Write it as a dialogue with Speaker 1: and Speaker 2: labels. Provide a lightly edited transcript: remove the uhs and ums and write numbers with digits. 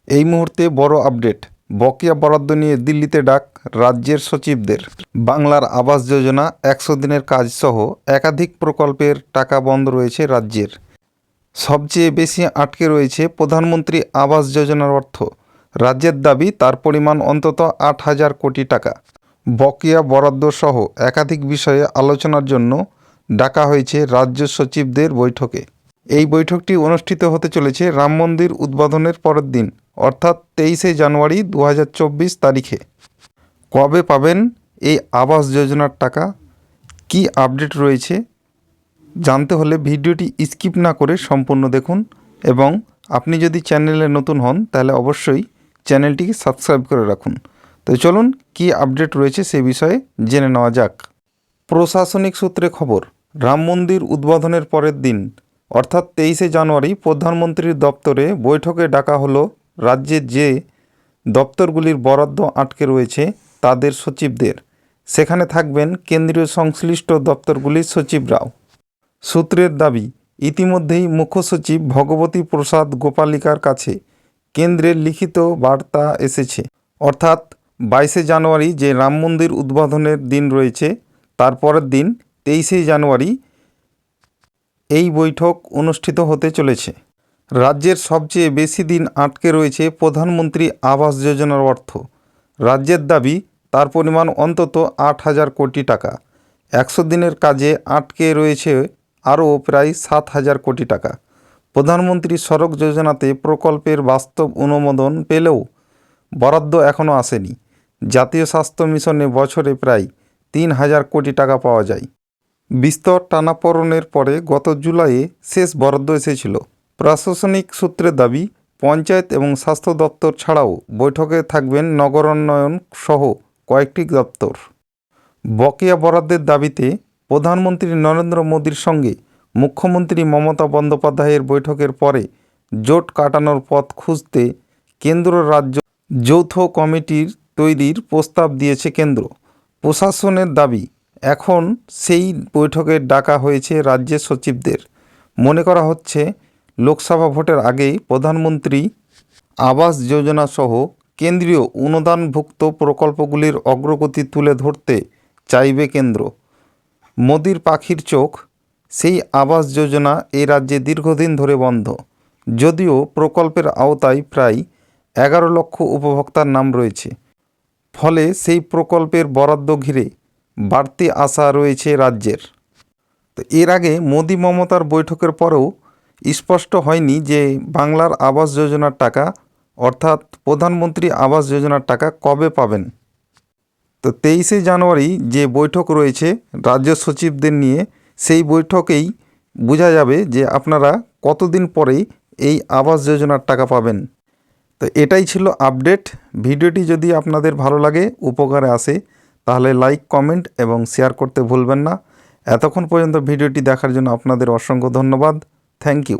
Speaker 1: এই মুহূর্তে বড় আপডেট, বকেয়া বরাদ্দ নিয়ে দিল্লিতে ডাক রাজ্যের সচিবদের। বাংলার আবাস যোজনা, 100 দিনের কাজ সহ একাধিক প্রকল্পের টাকা বন্ধ রয়েছে রাজ্যের। সবচেয়ে বেশি আটকে রয়েছে প্রধানমন্ত্রী আবাস যোজনার অর্থ। রাজ্যের দাবি তার পরিমাণ অন্তত 8,000 কোটি টাকা। বকেয়া বরাদ্দ সহ একাধিক বিষয়ে আলোচনার জন্য ডাকা হয়েছে রাজ্য সচিবদের বৈঠকে। এই বৈঠকটি অনুষ্ঠিত হতে চলেছে রাম মন্দির উদ্বোধনের পরের দিন, অর্থাৎ 23শে জানুয়ারি 2024 তারিখে। কবে পাবেন এই আবাস যোজনার টাকা, কি আপডেট রয়েছে জানতে হলে ভিডিওটি স্কিপ না করে সম্পূর্ণ দেখুন, এবং আপনি যদি চ্যানেলে নতুন হন তাহলে অবশ্যই চ্যানেলটিকে সাবস্ক্রাইব করে রাখুন। তো চলুন কি আপডেট রয়েছে সে বিষয়ে জেনে নেওয়া যাক। প্রশাসনিক সূত্রে খবর, রাম মন্দির উদ্বোধনের পরের দিন অর্থাৎ 23শে জানুয়ারি প্রধানমন্ত্রীর দপ্তরে বৈঠকে ডাকা হলো রাজ্যের যে দপ্তরগুলির বরাদ্দ আটকে রয়েছে তাদের সচিবদের। সেখানে থাকবেন কেন্দ্রীয় সংশ্লিষ্ট দপ্তরগুলির সচিবরাও। সূত্রের দাবি, ইতিমধ্যেই মুখ্য সচিব ভগবতী প্রসাদ গোপালিকার কাছে কেন্দ্রের লিখিত বার্তা এসেছে। অর্থাৎ 22শে জানুয়ারি যে রাম মন্দির উদ্বোধনের দিন রয়েছে তার পরের দিন 23শে জানুয়ারি এই বৈঠক অনুষ্ঠিত হতে চলেছে। রাজ্যের সবচেয়ে বেশি দিন আটকে রয়েছে প্রধানমন্ত্রী আবাস যোজনার অর্থ। রাজ্যের দাবি তার পরিমাণ অন্তত 8,000 কোটি টাকা। 100 দিনের কাজে আটকে রয়েছে আরও প্রায় 7,000 কোটি টাকা। প্রধানমন্ত্রী সড়ক যোজনাতে প্রকল্পের বাস্তব অনুমোদন পেলেও বরাদ্দ এখনও আসেনি। জাতীয় স্বাস্থ্য মিশনে বছরে প্রায় 3,000 কোটি টাকা পাওয়া যায়। বিস্তর টানাপোড়েনের পরে গত জুলাইয়ে শেষ বরাদ্দ এসেছিল। প্রশাসনিক সূত্রের দাবি, পঞ্চায়েত এবং স্বাস্থ্য দপ্তর ছাড়াও বৈঠকে থাকবেন নগরায়ণ সহ কয়েকটি দপ্তর। বকেয়া বরাদ্দের দাবিতে প্রধানমন্ত্রী নরেন্দ্র মোদীর সঙ্গে মুখ্যমন্ত্রী মমতা বন্দ্যোপাধ্যায়ের বৈঠকের পরে জোট কাটানোর পথ খুঁজতে কেন্দ্র রাজ্য যৌথ কমিটির তৈরির প্রস্তাব দিয়েছে কেন্দ্র। প্রশাসনের দাবি, এখন সেই বৈঠকে ডাকা হয়েছে রাজ্যের সচিবদের। মনে করা হচ্ছে লোকসভা ভোটের আগেই প্রধানমন্ত্রী আবাস যোজনা সহ কেন্দ্রীয় অনুদানভুক্ত প্রকল্পগুলির অগ্রগতি তুলে ধরতে চাইবে কেন্দ্র। মোদির পাখির চোখ, সেই আবাস যোজনা এই রাজ্যে দীর্ঘদিন ধরে বন্ধ। যদিও প্রকল্পের আওতায় প্রায় 11 লক্ষ উপভোক্তার নাম রয়েছে, ফলে সেই প্রকল্পের বরাদ্দ ঘিরে বাড়তি আশা রয়েছে রাজ্যের। তো এর আগে মোদি মমতার বৈঠকের পরেও স্পষ্ট হয়নি যে বাংলার আবাস যোজনার টাকা অর্থাৎ প্রধানমন্ত্রী আবাস যোজনার টাকা কবে পাবেন। তো 23শে জানুয়ারি যে বৈঠক রয়েছে রাজ্য সচিবদের নিয়ে, সেই বৈঠকেই বোঝা যাবে যে আপনারা কতদিন পরেই এই আবাস যোজনার টাকা পাবেন। তো এটাই ছিল আপডেট। ভিডিওটি যদি আপনাদের ভালো লাগে, উপকারে আসে, তাহলে লাইক, কমেন্ট এবং শেয়ার করতে ভুলবেন না। এতক্ষণ পর্যন্ত ভিডিওটি দেখার জন্য আপনাদের অসংখ্য ধন্যবাদ। Thank you.